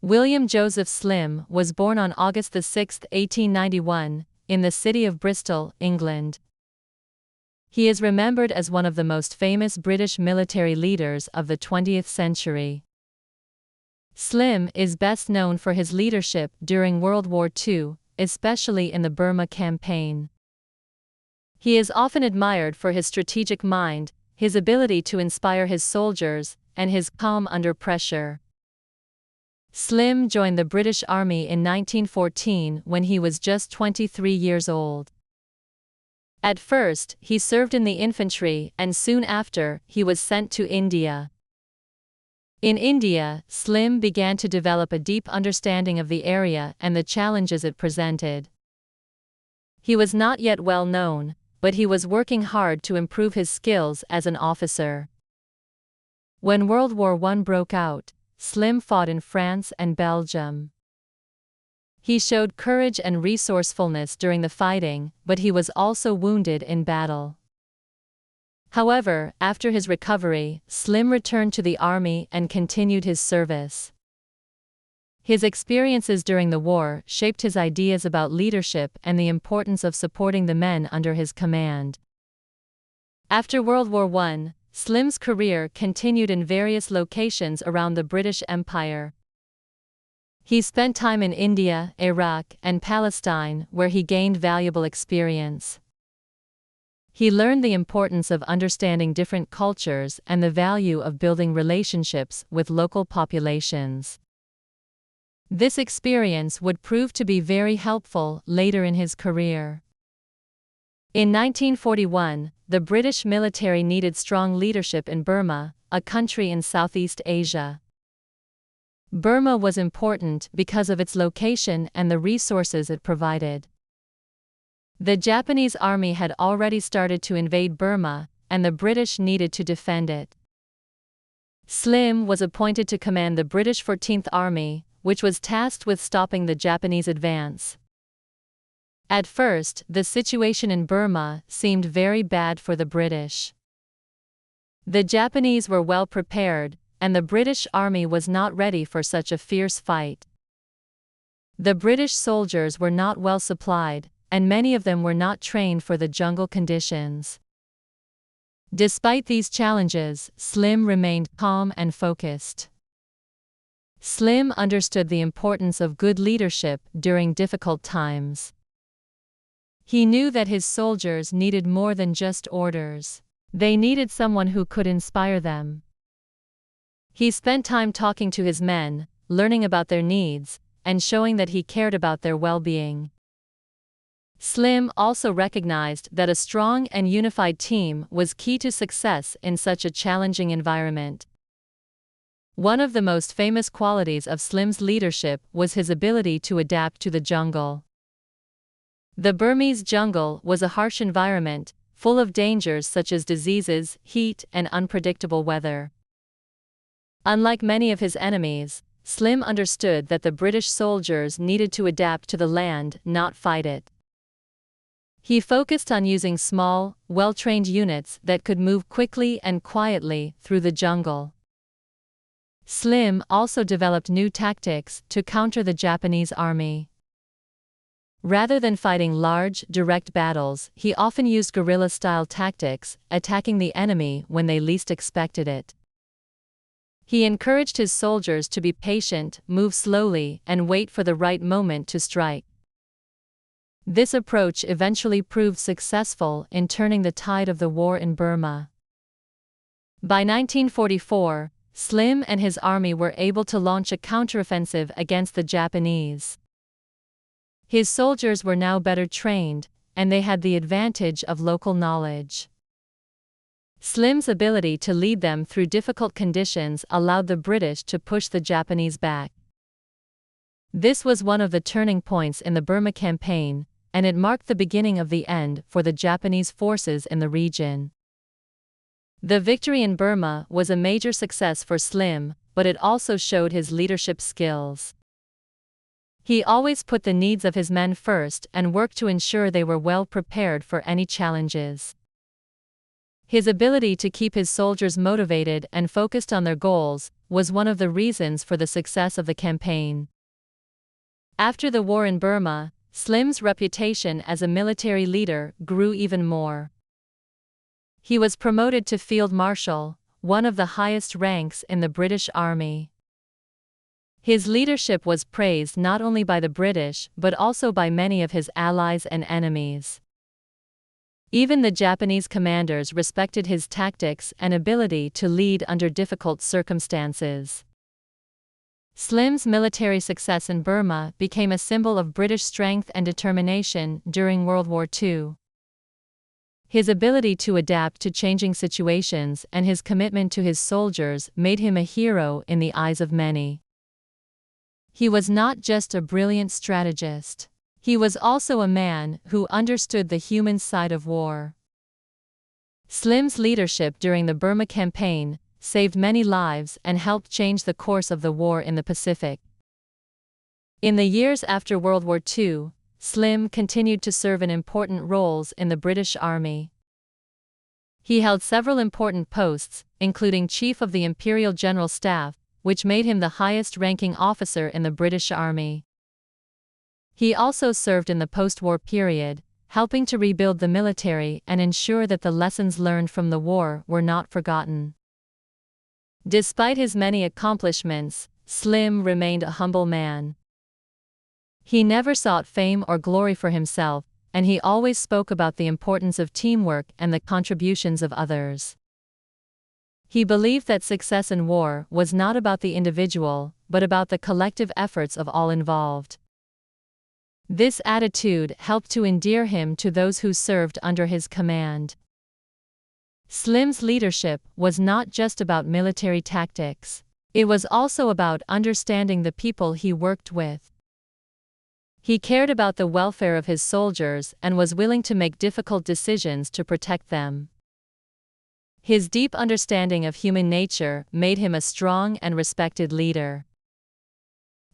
William Joseph Slim was born on August 6, 1891, in the city of Bristol, England. He is remembered as one of the most famous British military leaders of the 20th century. Slim is best known for his leadership during World War II, especially in the Burma campaign. He is often admired for his strategic mind, his ability to inspire his soldiers, and his calm under pressure. Slim joined the British Army in 1914 when he was just 23 years old. At first, he served in the infantry, and soon after, he was sent to India. In India, Slim began to develop a deep understanding of the area and the challenges it presented. He was not yet well known, but he was working hard to improve his skills as an officer. When World War I broke out, Slim fought in France and Belgium. He showed courage and resourcefulness during the fighting, but he was also wounded in battle. However, after his recovery, Slim returned to the army and continued his service. His experiences during the war shaped his ideas about leadership and the importance of supporting the men under his command. After World War I, Slim's career continued in various locations around the British Empire. He spent time in India, Iraq, and Palestine, where he gained valuable experience. He learned the importance of understanding different cultures and the value of building relationships with local populations. This experience would prove to be very helpful later in his career. In 1941, the British military needed strong leadership in Burma, a country in Southeast Asia. Burma was important because of its location and the resources it provided. The Japanese army had already started to invade Burma, and the British needed to defend it. Slim was appointed to command the British 14th Army, which was tasked with stopping the Japanese advance. At first, the situation in Burma seemed very bad for the British. The Japanese were well prepared, and the British Army was not ready for such a fierce fight. The British soldiers were not well supplied, and many of them were not trained for the jungle conditions. Despite these challenges, Slim remained calm and focused. Slim understood the importance of good leadership during difficult times. He knew that his soldiers needed more than just orders. They needed someone who could inspire them. He spent time talking to his men, learning about their needs, and showing that he cared about their well-being. Slim also recognized that a strong and unified team was key to success in such a challenging environment. One of the most famous qualities of Slim's leadership was his ability to adapt to the jungle. The Burmese jungle was a harsh environment, full of dangers such as diseases, heat, and unpredictable weather. Unlike many of his enemies, Slim understood that the British soldiers needed to adapt to the land, not fight it. He focused on using small, well-trained units that could move quickly and quietly through the jungle. Slim also developed new tactics to counter the Japanese army. Rather than fighting large, direct battles, he often used guerrilla-style tactics, attacking the enemy when they least expected it. He encouraged his soldiers to be patient, move slowly, and wait for the right moment to strike. This approach eventually proved successful in turning the tide of the war in Burma. By 1944, Slim and his army were able to launch a counteroffensive against the Japanese. His soldiers were now better trained, and they had the advantage of local knowledge. Slim's ability to lead them through difficult conditions allowed the British to push the Japanese back. This was one of the turning points in the Burma campaign, and it marked the beginning of the end for the Japanese forces in the region. The victory in Burma was a major success for Slim, but it also showed his leadership skills. He always put the needs of his men first and worked to ensure they were well prepared for any challenges. His ability to keep his soldiers motivated and focused on their goals was one of the reasons for the success of the campaign. After the war in Burma, Slim's reputation as a military leader grew even more. He was promoted to Field Marshal, one of the highest ranks in the British Army. His leadership was praised not only by the British but also by many of his allies and enemies. Even the Japanese commanders respected his tactics and ability to lead under difficult circumstances. Slim's military success in Burma became a symbol of British strength and determination during World War II. His ability to adapt to changing situations and his commitment to his soldiers made him a hero in the eyes of many. He was not just a brilliant strategist. He was also a man who understood the human side of war. Slim's leadership during the Burma campaign saved many lives and helped change the course of the war in the Pacific. In the years after World War II, Slim continued to serve in important roles in the British Army. He held several important posts, including Chief of the Imperial General Staff, which made him the highest-ranking officer in the British Army. He also served in the post-war period, helping to rebuild the military and ensure that the lessons learned from the war were not forgotten. Despite his many accomplishments, Slim remained a humble man. He never sought fame or glory for himself, and he always spoke about the importance of teamwork and the contributions of others. He believed that success in war was not about the individual, but about the collective efforts of all involved. This attitude helped to endear him to those who served under his command. Slim's leadership was not just about military tactics. It was also about understanding the people he worked with. He cared about the welfare of his soldiers and was willing to make difficult decisions to protect them. His deep understanding of human nature made him a strong and respected leader.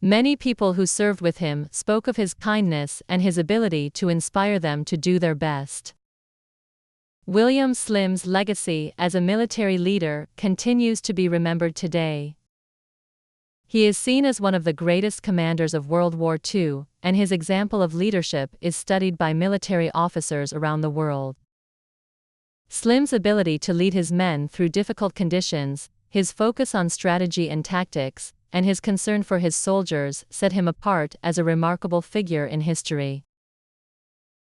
Many people who served with him spoke of his kindness and his ability to inspire them to do their best. William Slim's legacy as a military leader continues to be remembered today. He is seen as one of the greatest commanders of World War II, and his example of leadership is studied by military officers around the world. Slim's ability to lead his men through difficult conditions, his focus on strategy and tactics, and his concern for his soldiers set him apart as a remarkable figure in history.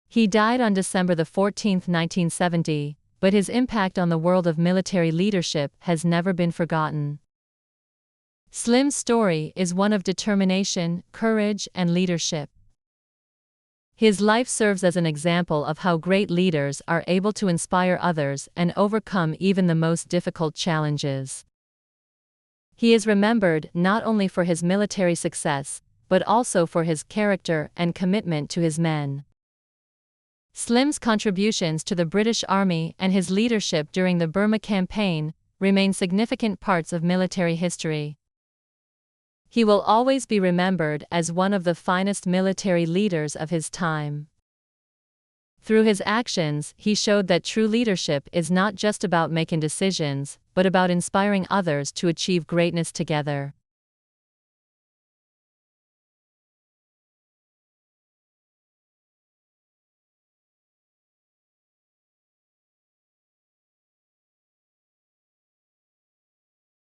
He died on December 14, 1970, but his impact on the world of military leadership has never been forgotten. Slim's story is one of determination, courage, and leadership. His life serves as an example of how great leaders are able to inspire others and overcome even the most difficult challenges. He is remembered not only for his military success, but also for his character and commitment to his men. Slim's contributions to the British Army and his leadership during the Burma campaign remain significant parts of military history. He will always be remembered as one of the finest military leaders of his time. Through his actions, he showed that true leadership is not just about making decisions, but about inspiring others to achieve greatness together.